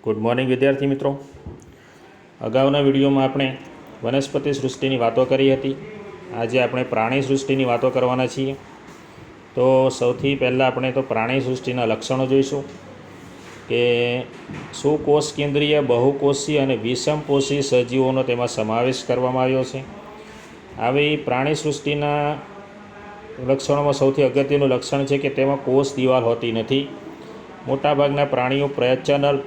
Good morning વિદ્યાર્થી મિત્રો। અગાઉના વિડીયોમાં આપણે વનસ્પતિ સૃષ્ટિની વાતો કરી હતી। આજે આપણે પ્રાણી સૃષ્ટિની વાતો કરવાના છીએ। તો સૌથી પહેલાં આપણે તો પ્રાણી સૃષ્ટિના લક્ષણો જોઈશું કે સુકોષ કેન્દ્રીય, બહુકોષી અને વિષમપોષી સજીવોનો તેમાં સમાવેશ કરવામાં આવ્યો છે। આવી પ્રાણી સૃષ્ટિના લક્ષણોમાં સૌથી અગત્યનું લક્ષણ છે કે તેમાં કોષ દિવાલ હોતી નથી। મોટાભાગના પ્રાણીઓ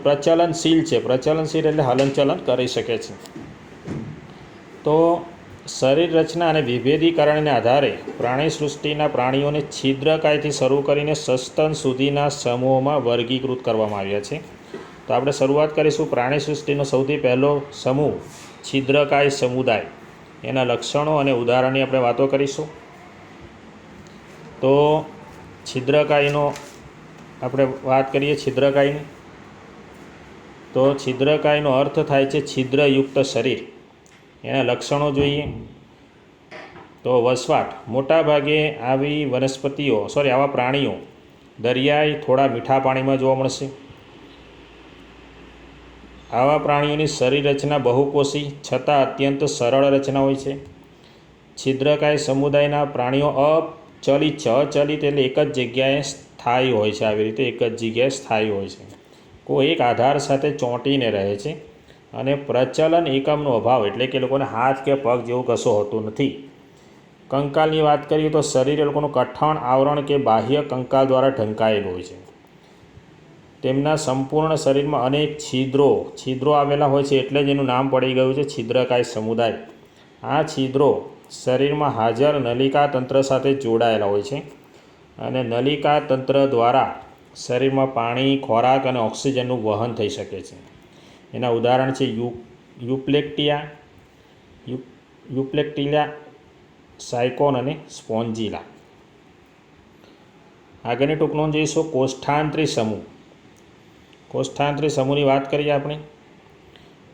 પ્રચલનશીલ છે। પ્રચલનશીલ એટલે હલનચલન કરી શકે છે। તો શરીર રચના અને વિભેદીકરણને આધારે પ્રાણી સૃષ્ટિના પ્રાણીઓને છિદ્રકાયથી શરૂ કરીને સસ્તન સુધીના સમૂહોમાં વર્ગીકૃત કરવામાં આવ્યા છે। તો આપણે શરૂઆત કરીશું પ્રાણી સૃષ્ટિનો સૌથી પહેલો સમૂહ છિદ્રકાય સમુદાય, એના લક્ષણો અને ઉદાહરણની આપણે વાતો કરીશું। તો છિદ્રકાયનો આપણે વાત કરીએ છિદ્રકાયની, તો છિદ્રકાયનો અર્થ થાય છે છિદ્રયુક્ત શરીર। એના લક્ષણો જોઈએ તો વસવાટ, મોટાભાગે આવા પ્રાણીઓ દરિયાઈ થોડા મીઠા પાણીમાં જોવા મળશે। આવા પ્રાણીઓની શરીર રચના બહુકોષી છતાં અત્યંત સરળ રચના હોય છે। છિદ્રકાય સમુદાયના પ્રાણીઓ અચલિત છે। અચલિત એટલે એક જ જગ્યાએ સ્થાયી હોય છે। આવી રીતે એક જ જગ્યાએ સ્થાયી હોય છે, કોઈ એક આધાર સાથે ચોંટીને રહે છે અને પ્રચલન એકમનો અભાવ એટલે કે લોકોને હાથ કે પગ જેવું કશું હોતું નથી। કંકાલની વાત કરીએ તો શરીર એ લોકોનું કઠણ આવરણ કે બાહ્ય કંકાલ દ્વારા ઢંકાયેલું હોય છે। તેમના સંપૂર્ણ શરીરમાં અનેક છિદ્રો આવેલા હોય છે, એટલે જ એનું નામ પડી ગયું છે છિદ્રકાય સમુદાય। આ છિદ્રો શરીરમાં હાજર નલિકા તંત્ર સાથે જોડાયેલા હોય છે અને નલિકા તંત્ર દ્વારા શરીરમાં પાણી, ખોરાક અને ઓક્સિજનનું વહન થઈ શકે છે। એના ઉદાહરણ છે યુપ્લેક્ટિલા, સાયકોન અને સ્પોન્જીલા। આગળની ટૂંકનોંધ જોઈશું કોષ્ઠાંત્રી સમૂહ। કોષ્ઠાંત્રી સમૂહની વાત કરીએ આપણે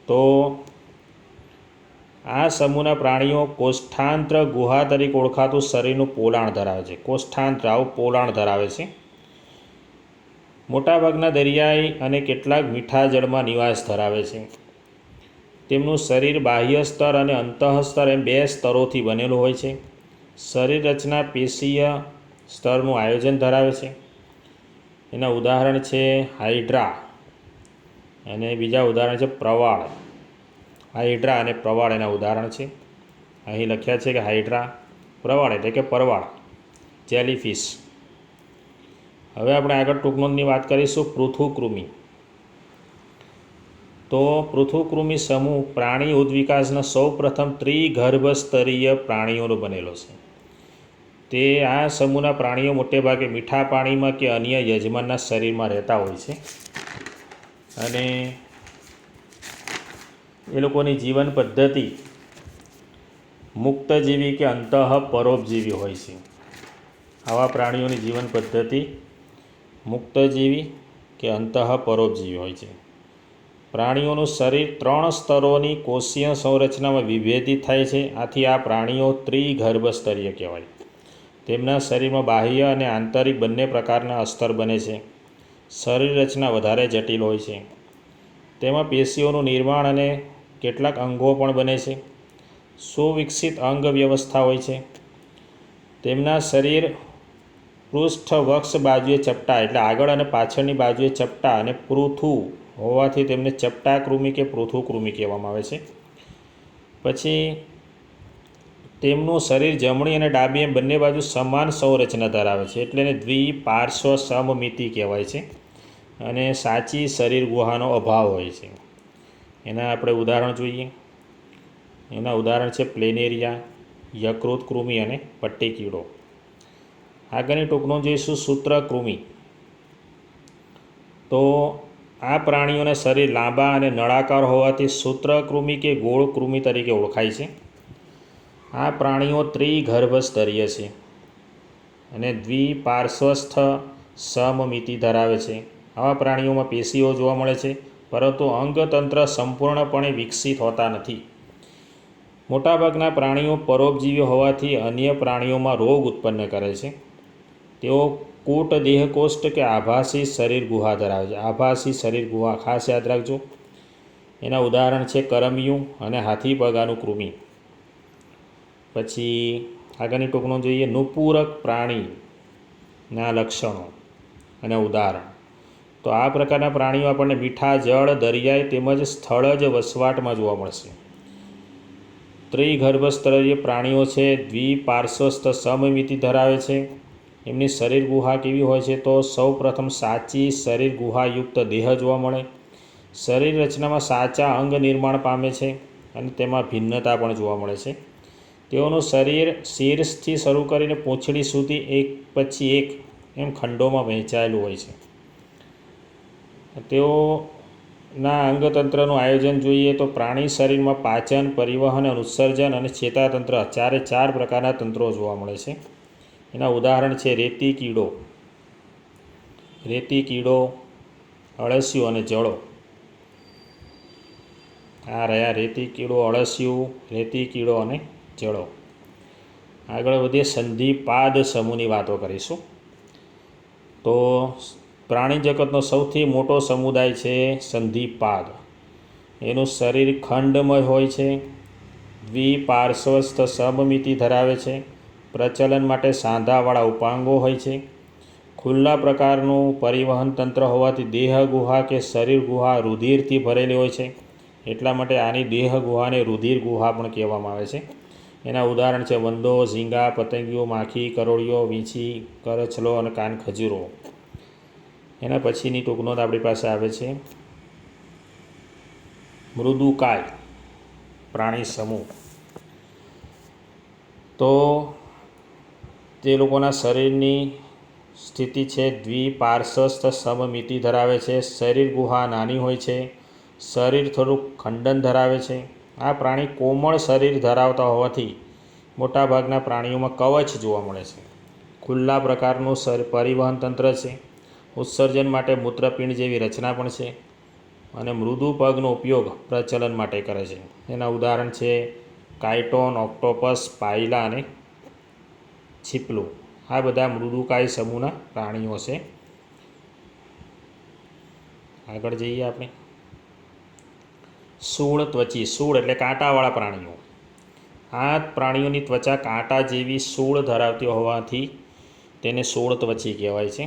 તો આ સમૂહના પ્રાણીઓ કોષ્ઠાંત્ર ગુહા તરીકે ઓળખાતું શરીરનું પોલાણ ધરાવે છે। કોષ્ઠાંત્ર આવું પોલાણ ધરાવે છે। મોટાભાગના દરિયાઈ અને કેટલાક મીઠા જળમાં નિવાસ ધરાવે છે। તેમનું શરીર બાહ્ય સ્તર અને અંતઃસ્તર એમ બે સ્તરોથી બનેલું હોય છે। શરીર રચના પેશીય સ્તરનું આયોજન ધરાવે છે। એના ઉદાહરણ છે હાઇડ્રા અને બીજા ઉદાહરણ છે પ્રવાળ। હાઇડ્રા અને પ્રવાળ એના ઉદાહરણ છે। અહીં લખ્યા છે કે હાઇડ્રા, પ્રવાળ એટલે કે પરવાળ, જેલીફિશ। હવે આપણે આગળ ટૂંકનોંધની વાત કરીશું પૃથુકૃમિ। તો પૃથુકૃમિ સમૂહ પ્રાણી ઉદ્વિકાસના સૌપ્રથમ ત્રિગર્ભસ્તરીય પ્રાણીઓનો બનેલો છે। તે આ સમૂહના પ્રાણીઓ મોટેભાગે મીઠા પાણીમાં કે અન્ય યજમાનના શરીરમાં રહેતા હોય છે અને એ લોકોની જીવન પદ્ધતિ મુક્તજીવી કે અંતઃપરોપજીવી હોય છે। આવા પ્રાણીઓની જીવન પદ્ધતિ મુક્તજીવી કે અંતઃપરોપજીવી હોય છે। પ્રાણીઓનું શરીર 3 સ્તરોની કોષીય સંરચનામાં વિભેદિત થાય છે। આથી આ પ્રાણીઓ ત્રિગર્ભસ્તરીય કહેવાય। તેમના શરીરમાં બાહ્ય અને આંતરિક બંને પ્રકારના અસ્તર બને છે। શરીર રચના વધારે જટિલ હોય છે। તેમાં પેશીઓનું નિર્માણ અને કેટલાક અંગો પણ બને છે। સુવિકસિત અંગ વ્યવસ્થા હોય છે। તેમના શરીર પૃષ્ઠવક્ષ બાજુએ ચપટા એટલે આગળ અને પાછળની બાજુએ ચપટા અને પૃથુ હોવાથી તેમને ચપટાકૃમિ કે પૃથુકૃમિ કહેવામાં આવે છે। પછી તેમનું શરીર જમણી અને ડાબી એમ બંને બાજુ સમાન સંરચના ધરાવે છે, એટલે એને દ્વિપાર્શ્વ સમમિતિ કહેવાય છે અને સાચી શરીર ગુહાનો અભાવ હોય છે। એના આપણે ઉદાહરણ જોઈએ। એના ઉદાહરણ છે પ્લેનેરિયા, યકૃત કૃમિ અને પટ્ટી કીડો। આગળની ટૂંકનોંધ જોઈશું સૂત્રકૃમિ। તો આ પ્રાણીઓના શરીર લાંબા અને નળાકાર હોવાથી સૂત્રકૃમિ કે ગોળ કૃમિ તરીકે ઓળખાય છે। આ પ્રાણીઓ ત્રિગર્ભસ્તરીય છે અને દ્વિપાર્શ્વસ્થ સમમિતિ ધરાવે છે। આવા પ્રાણીઓમાં પેશીઓ જોવા મળે છે, પરંતુ અંગતંત્ર સંપૂર્ણપણે વિકસિત હોતા નથી। મોટાભાગના પ્રાણીઓ પરોપજીવી હોવાથી અન્ય પ્રાણીઓમાં રોગ ઉત્પન્ન કરે છે। તેઓ કૂટ દેહકોષ્ઠ કે આભાસી શરીર ગુહા ધરાવે છે. આભાસી શરીર ગુહા ખાસ યાદ રાખજો. એના ઉદાહરણ છે કરમિયું અને હાથી પગાનું કૃમિ. પછી આગળની ટૂંકનો જોઈએ નુપૂરક પ્રાણીના લક્ષણો અને ઉદાહરણ. તો આ પ્રકારના પ્રાણીઓ આપણને મીઠા જળ, દરિયાઈ તેમજ સ્થળ જ વસવાટમાં જોવા મળશે. ત્રિગર્ભસ્તરીય પ્રાણીઓ છે, દ્વિપાર્શ્વસ્થ સમમિતિ ધરાવે છે. એમની શરીર ગુહા કેવી હોય છે? તો સૌ પ્રથમ સાચી શરીર ગુહાયુક્ત દેહ જોવા મળે. શરીર રચનામાં સાચા અંગ નિર્માણ પામે છે અને તેમાં ભિન્નતા પણ જોવા મળે છે. તેઓનું શરીર શીર્ષથી શરૂ કરીને પૂંછડી સુધી એક પછી એક એમ ખંડોમાં વહેંચાયેલું હોય છે. તેઓના અંગતંત્રનું આયોજન જોઈએ તો પ્રાણી શરીરમાં પાચન, પરિવહન, ઉત્સર્જન અને ચેતાતંત્ર ચાર પ્રકારના તંત્રો જોવા મળે છે. એના ઉદાહરણ છે રેતી કીડો, અળસિયું અને જળો. આ રહ્યા રેતી કીડો, અળસિયું, રેતી કીડો અને જળો. આગળ વધીએ સંધિપાદ સમૂહની વાતો કરીશું. તો પ્રાણી જગતનો સૌથી મોટો સમુદાય છે સંધિપાદ. એનું શરીર ખંડમય હોય છે, દ્વિપાર્શ્વસ્થ સમમિતિ ધરાવે છે, પ્રચલન માટે સાંધાવાળા ઉપાંગો હોય છે, ખુલ્લા પ્રકારનું પરિવહન તંત્ર હોવાથી દેહ ગુહા કે શરીર ગુહા રુધિરથી ભરેલી હોય છે. એટલા માટે આની દેહ ગુહાને રુધિર ગુહા પણ કહેવામાં આવે છે. એના ઉદાહરણ છે વંદો, ઝીંગા, પતંગિયો, માખી, કરોળિયો, વીંછી, કરચલો અને કાનખજૂરો. એના પછીની ટૂંકનોંધ આપણી પાસે આવે છે મૃદુકાય પ્રાણી સમૂહ. તો તે લોકોના શરીરની સ્થિતિ છે દ્વિપાર્શ્વસ્થ સમમિતિ ધરાવે છે. શરીર ગુહા નાની હોય છે, શરીર થોડુંક ખંડન ધરાવે છે. આ પ્રાણી કોમળ શરીર ધરાવતા હોવાથી મોટાભાગના પ્રાણીઓમાં કવચ જોવા મળે છે. ખુલ્લા પ્રકારનું પરિવહન તંત્ર છે. ઉત્સર્જન માટે મૂત્રપિંડ જેવી રચના પણ છે અને મૃદુ પગનો ઉપયોગ પ્રચલન માટે કરે છે. એના ઉદાહરણ છે કાયટોન, ઓક્ટોપસ, પાયલા અને છીપલું. આ બધા મૃદુકાય સમૂહના પ્રાણીઓ છે. આગળ જઈએ આપણે. શૂળ ત્વચી. શૂળ એટલે કાંટાવાળા પ્રાણીઓ. આ પ્રાણીઓની ત્વચા કાંટા જેવી શૂળ ધરાવતી હોવાથી તેને શૂળ ત્વચી કહેવાય છે.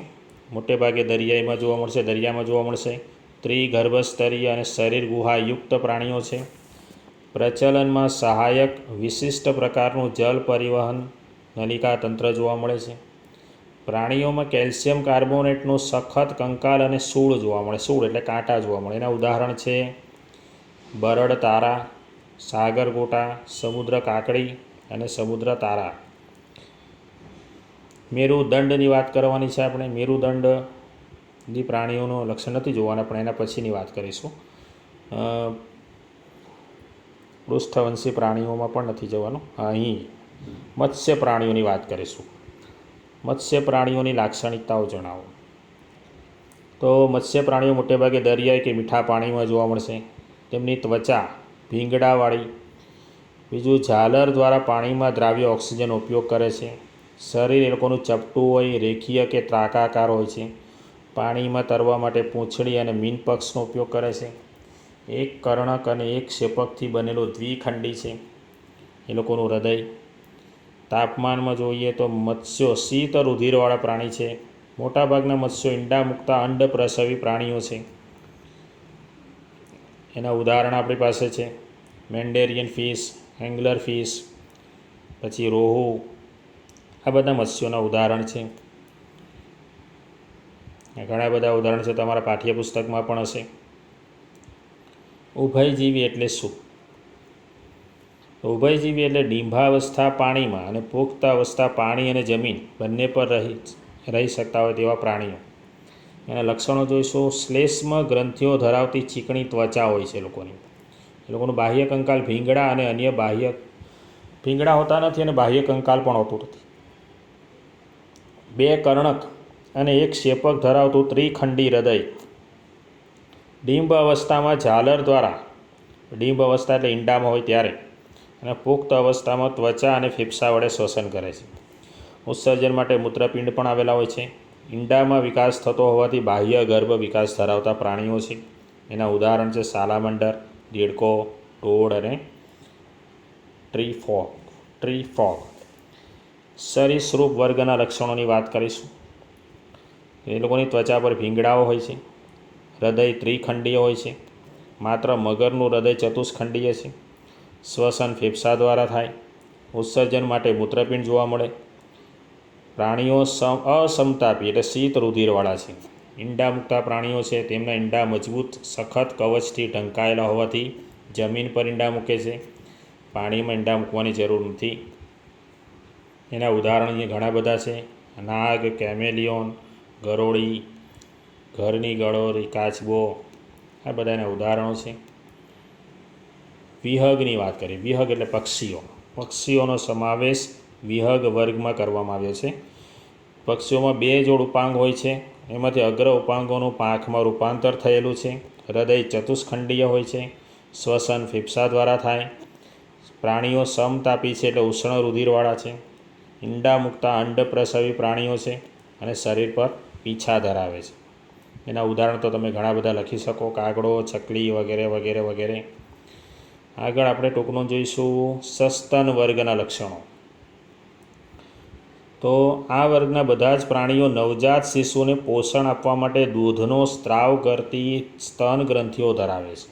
મોટે ભાગે દરિયામાં જોવા મળશે. ત્રિગર્ભસ્તરીય અને શરીર ગુહાયુક્ત પ્રાણીઓ છે. પ્રચલનમાં સહાયક વિશિષ્ટ પ્રકારનું જલ પરિવહન નલિકા તંત્ર જોવા મળે છે. પ્રાણીઓમાં કેલ્શિયમ કાર્બોનેટનું સખત કંકાલ અને શૂળ જોવા મળે. શૂળ એટલે કાંટા જોવા મળે. એના ઉદાહરણ છે બરડ તારા, સાગરગોટા, સમુદ્ર કાકડી અને સમુદ્ર તારા. મેરુદંડની વાત કરવાની છે આપણે. મેરુદંડની પ્રાણીઓનું લક્ષણ નથી જોવાના, પણ એના પછીની વાત કરીશું. પૃષ્ઠવંશી પ્રાણીઓમાં પણ નથી જવાનું. અહીં મત્સ્ય પ્રાણીઓની વાત કરીશું. મત્સ્ય પ્રાણીઓની લાક્ષણિકતાઓ જણાવો. તો મત્સ્ય પ્રાણીઓ મોટેભાગે દરિયાઈ કે મીઠા પાણીમાં જોવા મળશે. તેમની ત્વચા ભીંગડાવાળી. બીજું, ઝાલર દ્વારા પાણીમાં દ્રાવ્ય ઓક્સિજનનો ઉપયોગ કરે છે. શરીર એ લોકોનું ચપટું હોય, રેખીય કે ત્રાકાકાર હોય છે. પાણીમાં તરવા માટે પૂંછડી અને મીનપક્ષનો ઉપયોગ કરે છે. એક કર્ણક અને એક ક્ષેપકથી બનેલું દ્વિખંડી છે એ લોકોનું હૃદય. તાપમાનમાં જોઈએ તો મત્સ્યો શીત રુધિરવાળા પ્રાણી છે. મોટાભાગના મત્સ્યો ઈંડા મૂકતા અંડપ્રસવી પ્રાણીઓ છે. એના ઉદાહરણ આપણી પાસે છે મેન્ડેરિયન ફિશ, એંગલર ફિશ, પછી રોહુ. આ બધા મત્સ્યોના ઉદાહરણ છે. ઘણા બધા ઉદાહરણ છે, તમારા પાઠ્યપુસ્તકમાં પણ હશે. ઉભયજીવી એટલે શું? ઉભયજીવી એટલે ડિંભાવસ્થા પાણીમાં અને પુખ્ત અવસ્થા પાણી અને જમીન બંને પર રહી શકતા હોય તેવા પ્રાણીઓ. એના લક્ષણો જોઈશું. શ્લેષ્મ ગ્રંથિઓ ધરાવતી ચીકણી ત્વચા હોય છે એ લોકોનું બાહ્ય કંકાલ ભીંગડા અને અન્ય બાહ્ય ભીંગડા હોતા નથી અને બાહ્ય કંકાલ પણ હોતું નથી. બે કર્ણક અને એક ક્ષેપક ધરાવતું ત્રિખંડી હૃદય. ડિંબ અવસ્થામાં ઝાલર દ્વારા, ડિંબ અવસ્થા એટલે ઈંડામાં હોય ત્યારે, અને પુખ્ત અવસ્થામાં ત્વચા અને ફેફસા વડે શ્વસન કરે છે. ઉત્સર્જન માટે મૂત્રપિંડ પણ આવેલા હોય છે. ઈંડામાં વિકાસ થતો હોવાથી બાહ્ય ગર્ભ વિકાસ ધરાવતા પ્રાણીઓ છે. એના ઉદાહરણ છે સાલામંડર, દેડકો, ટોડ અને ટ્રી ફ્રોગ. સરીસૃપ વર્ગના લક્ષણોની વાત કરીશું. એ લોકોની ત્વચા પર ભીંગડાઓ હોય છે. હૃદય ત્રિખંડીય હોય છે. માત્ર મગરનું હૃદય ચતુષ્ખંડીય છે. શ્વસન ફેફસા દ્વારા થાય. ઉત્સર્જન માટે મૂત્રપિંડ જોવા મળે. પ્રાણીઓ અસમતાપી એટલે શીત રુધિરવાળા છે. ઈંડા મૂકતા પ્રાણીઓ છે તેમના ઈંડા મજબૂત સખત કવચથી ઢંકાયેલા હોવાથી જમીન પર ઈંડા મૂકે છે. પાણીમાં ઈંડા મૂકવાની જરૂર નથી. એના ઉદાહરણ અહીંયા ઘણા બધા છે. નાગ, કેમેલિયોન, ગરોળી, ઘરની ગરોળી, કાચબો, આ બધા એના ઉદાહરણો છે. વિહગની વાત કરીએ. વિહગ એટલે પક્ષીઓ. પક્ષીઓનો સમાવેશ વિહગ વર્ગમાં કરવામાં આવ્યો છે. પક્ષીઓમાં 2 જોડ ઉપાંગ હોય છે. એમાંથી અગ્ર ઉપાંગોનું પાંખમાં રૂપાંતર થયેલું છે. હૃદય ચતુષ્ખંડીય હોય છે. શ્વસન ફેફસા દ્વારા થાય. પ્રાણીઓ સમતાપી છે એટલે ઉષ્ણ રુધિરવાળા છે. ઈંડા મૂકતા અંડપ્રસવી પ્રાણીઓ છે અને શરીર પર પીંછા ધરાવે છે. એના ઉદાહરણ તો તમે ઘણા બધા લખી શકો. કાગડો, ચકલી વગેરે વગેરે વગેરે. આગળ આપણે ટૂંકનું જોઈશું સસ્તન વર્ગના લક્ષણો. તો આ વર્ગના બધા જ પ્રાણીઓ નવજાત શિશુને પોષણ આપવા માટે દૂધનો સ્ત્રાવ કરતી સ્તન ગ્રંથિઓ ધરાવે છે.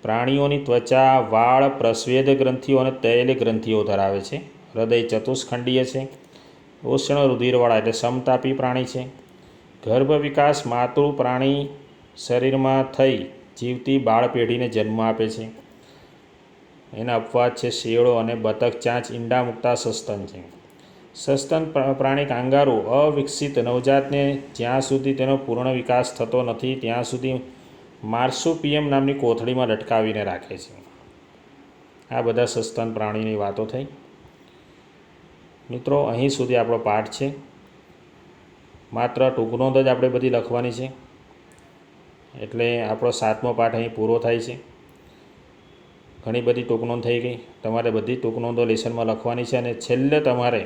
પ્રાણીઓની ત્વચા, વાળ, પ્રસ્વેદ ગ્રંથિઓ અને તૈલ ગ્રંથિઓ ધરાવે છે. હૃદય ચતુષ્ખંડીય છે. ઉષ્ણ રુધિરવાળા એટલે સમતાપી પ્રાણી છે. ગર્ભ વિકાસ માતૃ પ્રાણી શરીરમાં થઈ જીવતી બાળ પેઢીને જન્મ આપે છે. એના અપવાદ છે શેળો અને બતક ચાંચ ઈંડા મૂકતા સસ્તન છે. સસ્તન પ્રાણી કાંગારૂ અવિકસિત નવજાતને જ્યાં સુધી તેનો પૂર્ણ વિકાસ થતો નથી ત્યાં સુધી માર્સુપિયમ નામની કોથળીમાં લટકાવીને રાખે છે. આ બધા સસ્તન પ્રાણીની વાતો થઈ. મિત્રો, અહીં સુધી આપણો પાઠ છે. માત્ર ટૂંકનોંધ જ આપણે બધી લખવાની છે. એટલે આપણો 7મો પાઠ અહીં પૂરો થાય છે. ઘણી બધી ટૂંકનોંધ થઈ ગઈ. તમારે બધી ટૂંકનોંધો લેસનમાં લખવાની છે. અને છેલ્લે તમારે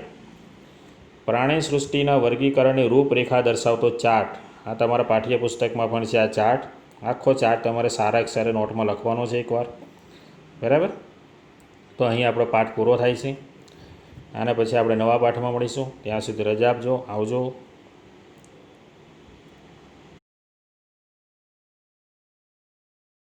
પ્રાણી સૃષ્ટિના વર્ગીકરણની રૂપરેખા દર્શાવતો ચાર્ટ, આ તમારા પાઠ્યપુસ્તકમાં પણ છે. આ ચાર્ટ, આખો ચાર્ટ તમારે સારા અક્ષરે નોટમાં લખવાનો છે એકવાર. બરાબર? તો અહીં આપણો પાઠ પૂરો થાય છે. આના પછી આપણે નવા પાઠમાં મળીશું. ત્યાં સુધી રજા આપજો. આવજો.